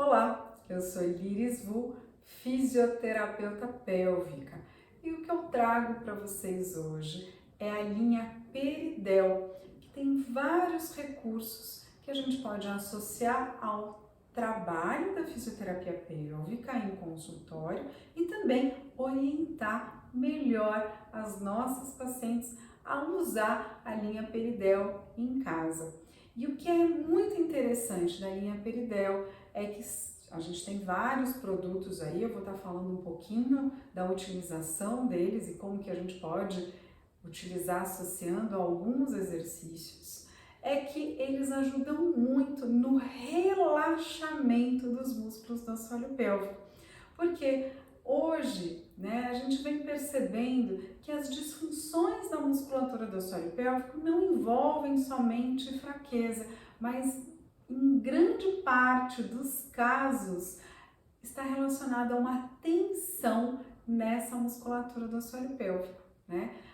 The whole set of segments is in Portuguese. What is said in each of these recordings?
Olá, eu sou Liris Vu, fisioterapeuta pélvica, e o que eu trago para vocês hoje é a linha Peridel, que tem vários recursos que a gente pode associar ao trabalho da fisioterapia pélvica em consultório e também orientar melhor as nossas pacientes a usar a linha Peridel em casa. E o que é muito interessante da linha Peridel é que a gente tem vários produtos aí, eu vou estar falando um pouquinho da utilização deles e como que a gente pode utilizar associando a alguns exercícios, é que eles ajudam muito no relaxamento dos músculos do assoalho pélvico, porque hoje, a gente vem percebendo que as disfunções da musculatura do assoalho pélvico não envolvem somente fraqueza, mas em grande parte dos casos está relacionada a uma tensão nessa musculatura do assoalho pélvico,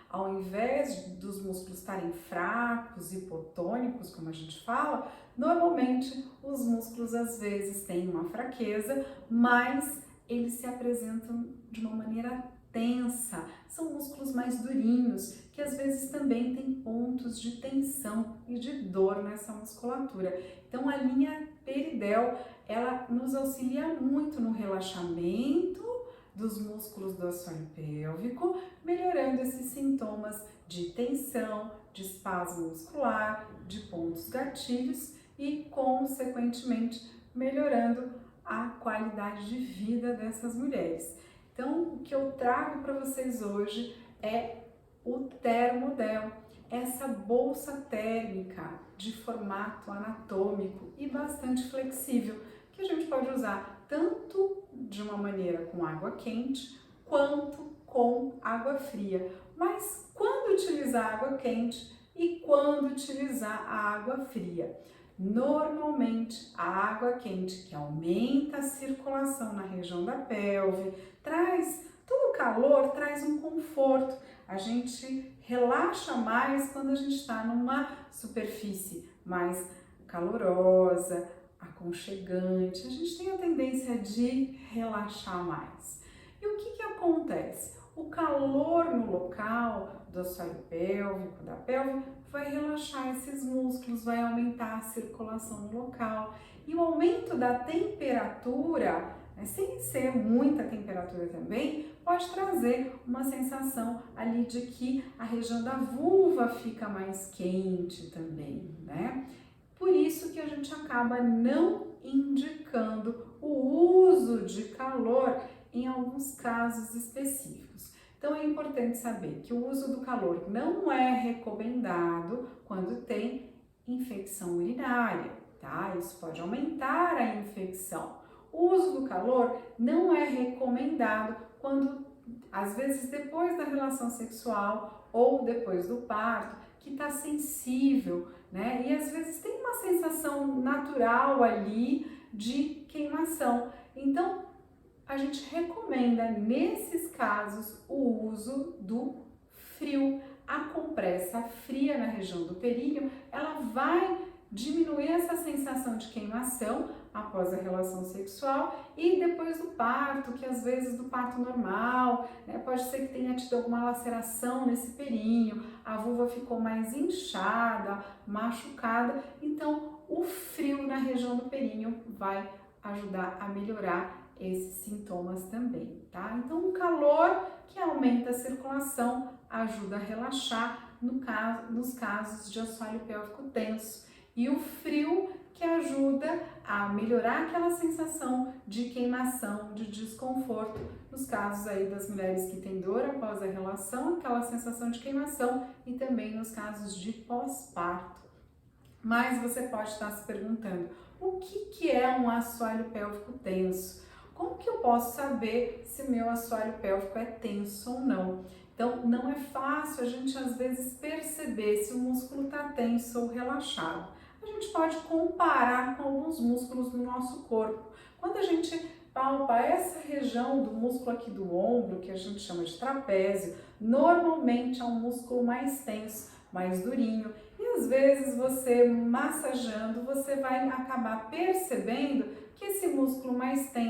Ao invés dos músculos estarem fracos, hipotônicos, como a gente fala, normalmente os músculos às vezes têm uma fraqueza, mas eles se apresentam de uma maneira tensa, são músculos mais durinhos, que às vezes também têm pontos de tensão e de dor nessa musculatura. Então a linha Peridel, ela nos auxilia muito no relaxamento dos músculos do assoalho pélvico, melhorando esses sintomas de tensão, de espasmo muscular, de pontos gatilhos e, consequentemente, melhorando a qualidade de vida dessas mulheres. Então, o que eu trago para vocês hoje é o Thermodel, essa bolsa térmica de formato anatômico e bastante flexível, que a gente pode usar tanto de uma maneira com água quente quanto com água fria. Mas quando utilizar água quente e quando utilizar a água fria? Normalmente a água quente, que aumenta a circulação na região da pelve, traz todo o calor, traz um conforto. A gente relaxa mais quando a gente está numa superfície mais calorosa, aconchegante. A gente tem a tendência de relaxar mais. E o que acontece? O calor no local do assoalho pélvico, da pelve, vai relaxar esses músculos, vai aumentar a circulação no local. E o aumento da temperatura, sem ser muita temperatura também, pode trazer uma sensação ali de que a região da vulva fica mais quente também, Por isso que a gente acaba não indicando o uso de calor em alguns casos específicos. Então é importante saber que o uso do calor não é recomendado quando tem infecção urinária, tá? Isso pode aumentar a infecção. O uso do calor não é recomendado quando, às vezes, depois da relação sexual ou depois do parto, que está sensível, E às vezes tem uma sensação natural ali de queimação. Então, a gente recomenda, nesses casos, o uso do frio. A compressa fria na região do períneo, ela vai diminuir essa sensação de queimação após a relação sexual e depois do parto, que às vezes do parto normal, pode ser que tenha tido alguma laceração nesse períneo, a vulva ficou mais inchada, machucada, então o frio na região do períneo vai ajudar a melhorar esses sintomas também, tá? Então o calor que aumenta a circulação ajuda a relaxar nos casos de assoalho pélvico tenso, e o frio que ajuda a melhorar aquela sensação de queimação, de desconforto, nos casos aí das mulheres que têm dor após a relação, aquela sensação de queimação, e também nos casos de pós-parto. Mas você pode estar se perguntando, o que é um assoalho pélvico tenso? Como que eu posso saber se o meu assoalho pélvico é tenso ou não? Então, não é fácil a gente às vezes perceber se o músculo está tenso ou relaxado. A gente pode comparar com alguns músculos do nosso corpo. Quando a gente palpa essa região do músculo aqui do ombro, que a gente chama de trapézio, normalmente é um músculo mais tenso, mais durinho. E às vezes você massageando, você vai acabar percebendo que esse músculo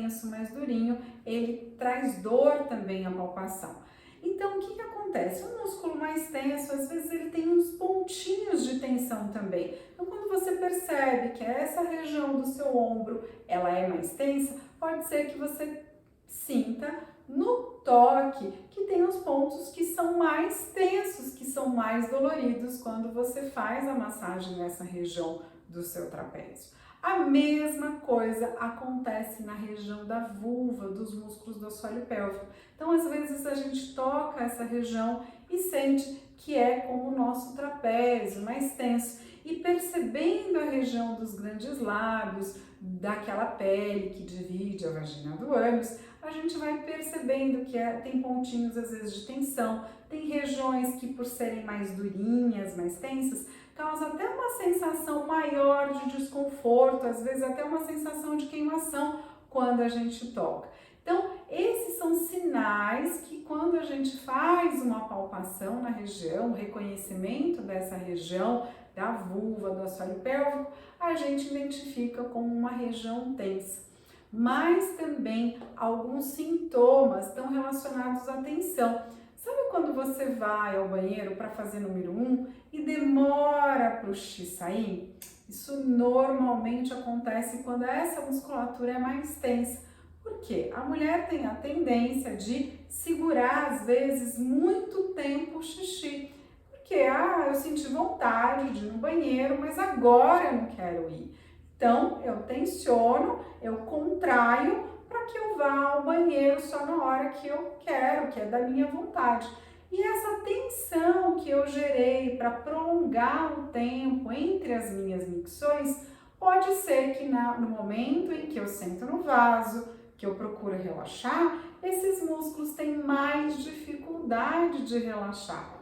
tenso, mais durinho, ele traz dor também à palpação. Então, o que acontece? Um músculo mais tenso, às vezes ele tem uns pontinhos de tensão também. Então, quando você percebe que essa região do seu ombro, ela é mais tensa, pode ser que você sinta no toque que tem os pontos que são mais tensos, que são mais doloridos quando você faz a massagem nessa região do seu trapézio. A mesma coisa acontece na região da vulva, dos músculos do assoalho pélvico. Então, às vezes a gente toca essa região e sente que é como o nosso trapézio, mais tenso. E percebendo a região dos grandes lábios, daquela pele que divide a vagina do ânus, a gente vai percebendo que tem pontinhos às vezes de tensão, tem regiões que por serem mais durinhas, mais tensas, causa até uma sensação maior de desconforto, às vezes até uma sensação de queimação quando a gente toca. Então, esses são sinais que quando a gente faz uma palpação na região, o reconhecimento dessa região, da vulva, do assoalho pélvico, a gente identifica como uma região tensa. Mas também alguns sintomas estão relacionados à tensão. Sabe quando você vai ao banheiro para fazer número 1 e demora para o xixi sair? Isso normalmente acontece quando essa musculatura é mais tensa. Por quê? A mulher tem a tendência de segurar, às vezes, muito tempo o xixi. Porque, eu senti vontade de ir no banheiro, mas agora eu não quero ir. Então, eu tensiono, eu contraio para que eu vá ao banheiro só na hora que eu quero, que é da minha vontade. E essa tensão que eu gerei para prolongar o tempo entre as minhas micções, pode ser que no momento em que eu sento no vaso, que eu procuro relaxar, esses músculos têm mais dificuldade de relaxar.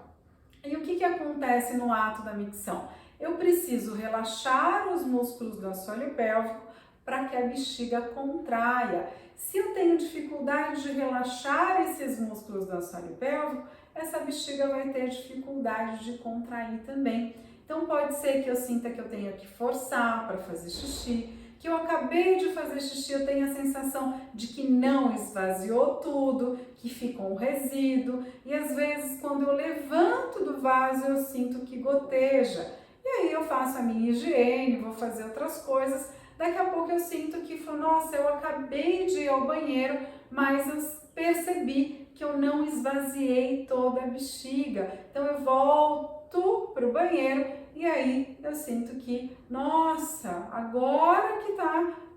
E o que acontece no ato da micção? Eu preciso relaxar os músculos do assoalho pélvico para que a bexiga contraia. Se eu tenho dificuldade de relaxar esses músculos do assoalho pélvico, essa bexiga vai ter dificuldade de contrair também. Então pode ser que eu sinta que eu tenha que forçar para fazer xixi, que eu acabei de fazer xixi, eu tenho a sensação de que não esvaziou tudo, que ficou um resíduo, e às vezes quando eu levanto do vaso eu sinto que goteja. E aí eu faço a minha higiene, vou fazer outras coisas, daqui a pouco eu sinto que, nossa, eu acabei de ir ao banheiro, mas eu percebi que eu não esvaziei toda a bexiga. Então eu volto para o banheiro e aí eu sinto que, nossa, agora que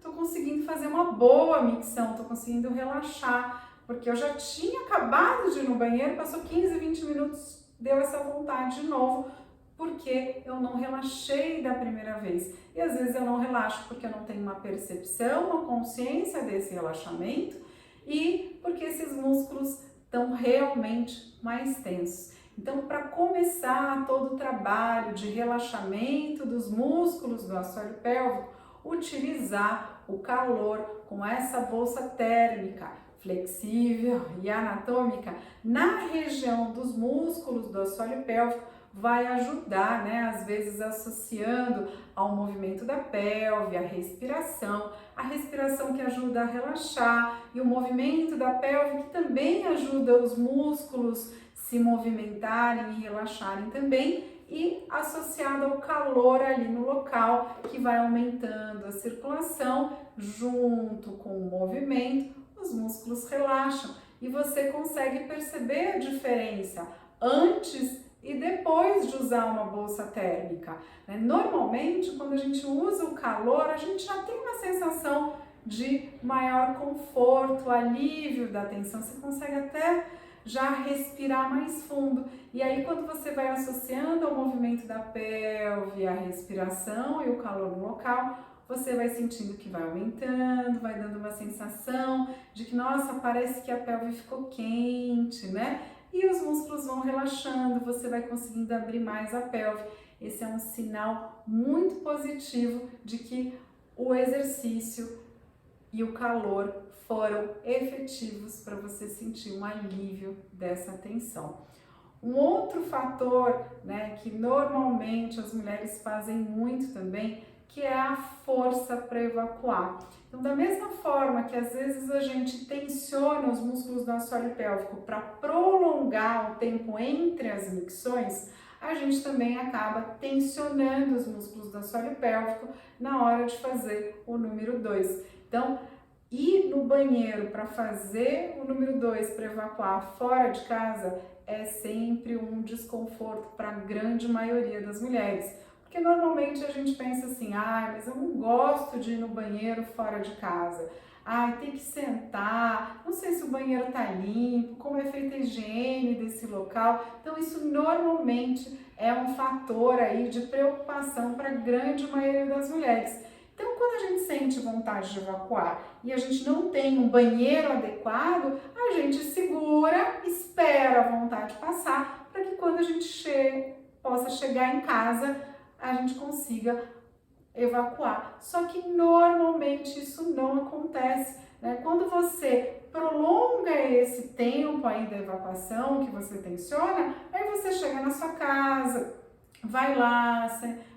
tô conseguindo fazer uma boa micção, tô conseguindo relaxar, porque eu já tinha acabado de ir no banheiro, passou 15, 20 minutos, deu essa vontade de novo, porque eu não relaxei da primeira vez. E às vezes eu não relaxo porque eu não tenho uma percepção, uma consciência desse relaxamento e porque esses músculos estão realmente mais tensos. Então, para começar todo o trabalho de relaxamento dos músculos do assoalho pélvico, utilizar o calor com essa bolsa térmica flexível e anatômica na região dos músculos do assoalho pélvico vai ajudar, né? Às vezes associando ao movimento da pelve, a respiração que ajuda a relaxar e o movimento da pelve que também ajuda os músculos se movimentarem e relaxarem também, e associado ao calor ali no local, que vai aumentando a circulação junto com o movimento, os músculos relaxam e você consegue perceber a diferença antes e depois de usar uma bolsa térmica. Normalmente, quando a gente usa o calor, a gente já tem uma sensação de maior conforto, alívio da tensão, você consegue até já respirar mais fundo. E aí, quando você vai associando ao movimento da pelve, a respiração e o calor no local, você vai sentindo que vai aumentando, vai dando uma sensação de que, nossa, parece que a pelve ficou quente, né? E os músculos vão relaxando, você vai conseguindo abrir mais a pelve. Esse é um sinal muito positivo de que o exercício e o calor foram efetivos para você sentir um alívio dessa tensão. Um outro fator, né, que normalmente as mulheres fazem muito também, que é a força para evacuar. Então, da mesma forma que às vezes a gente tensiona os músculos do assoalho pélvico para prolongar o tempo entre as micções, a gente também acaba tensionando os músculos do assoalho pélvico na hora de fazer o número 2. Então, ir no banheiro para fazer o número 2 para evacuar fora de casa é sempre um desconforto para a grande maioria das mulheres. Porque normalmente a gente pensa assim, mas eu não gosto de ir no banheiro fora de casa. Tem que sentar, não sei se o banheiro tá limpo, como é feita a higiene desse local. Então isso normalmente é um fator aí de preocupação para a grande maioria das mulheres. Então, quando a gente sente vontade de evacuar e a gente não tem um banheiro adequado, a gente segura, espera a vontade passar para que quando a gente possa chegar em casa, a gente consiga evacuar. Só que normalmente isso não acontece, né? Quando você prolonga esse tempo aí da evacuação que você tensiona, aí você chega na sua casa, vai lá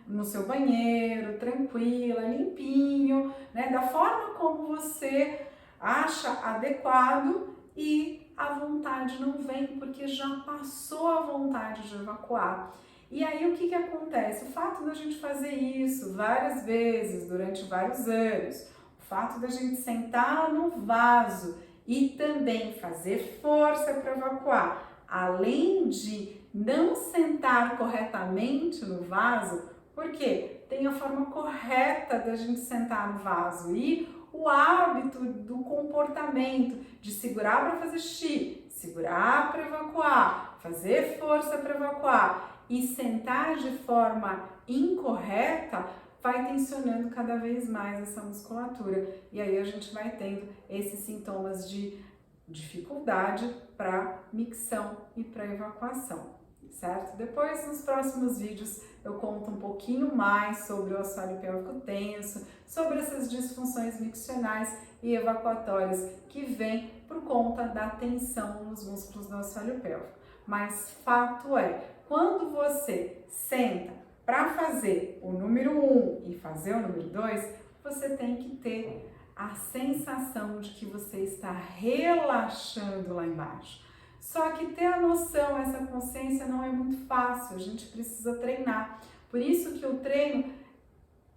no seu banheiro, tranquila, limpinho, né? Da forma como você acha adequado e a vontade não vem porque já passou a vontade de evacuar. E aí o que acontece? O fato da gente fazer isso várias vezes durante vários anos, o fato da gente sentar no vaso e também fazer força para evacuar, além de não sentar corretamente no vaso, porque tem a forma correta da gente sentar no vaso e o hábito do comportamento de segurar para fazer xixi, segurar para evacuar, fazer força para evacuar e sentar de forma incorreta, vai tensionando cada vez mais essa musculatura. E aí a gente vai tendo esses sintomas de dificuldade para micção e para evacuação, certo? Depois, nos próximos vídeos, eu conto um pouquinho mais sobre o assoalho pélvico tenso, sobre essas disfunções miccionais e evacuatórias que vêm por conta da tensão nos músculos do assoalho pélvico. Mas fato é, quando você senta para fazer o número 1 e fazer o número 2, você tem que ter a sensação de que você está relaxando lá embaixo. Só que ter a noção, essa consciência não é muito fácil, a gente precisa treinar. Por isso que o treino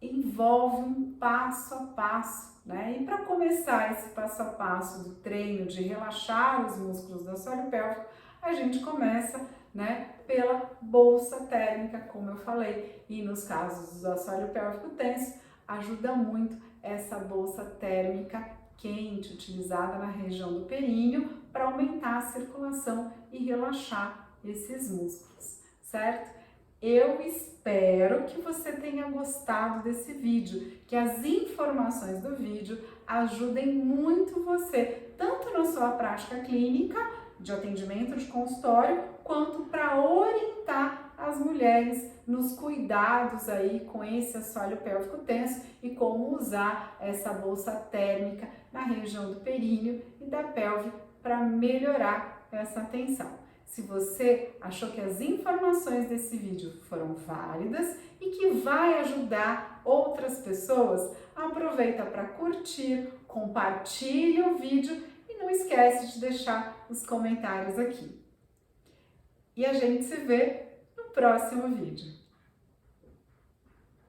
envolve um passo a passo, né? E para começar esse passo a passo do treino de relaxar os músculos do assoalho pélvico, a gente começa, né, pela bolsa térmica, como eu falei, e nos casos do assoalho pélvico tenso, ajuda muito essa bolsa térmica quente, utilizada na região do períneo, para aumentar a circulação e relaxar esses músculos, certo? Eu espero que você tenha gostado desse vídeo, que as informações do vídeo ajudem muito você, tanto na sua prática clínica, de atendimento de consultório, quanto para orientar as mulheres nos cuidados aí com esse assoalho pélvico tenso e como usar essa bolsa térmica na região do períneo e da pelve para melhorar essa tensão. Se você achou que as informações desse vídeo foram válidas e que vai ajudar outras pessoas, aproveita para curtir, compartilhe o vídeo e não esquece de deixar os comentários aqui. E a gente se vê no próximo vídeo.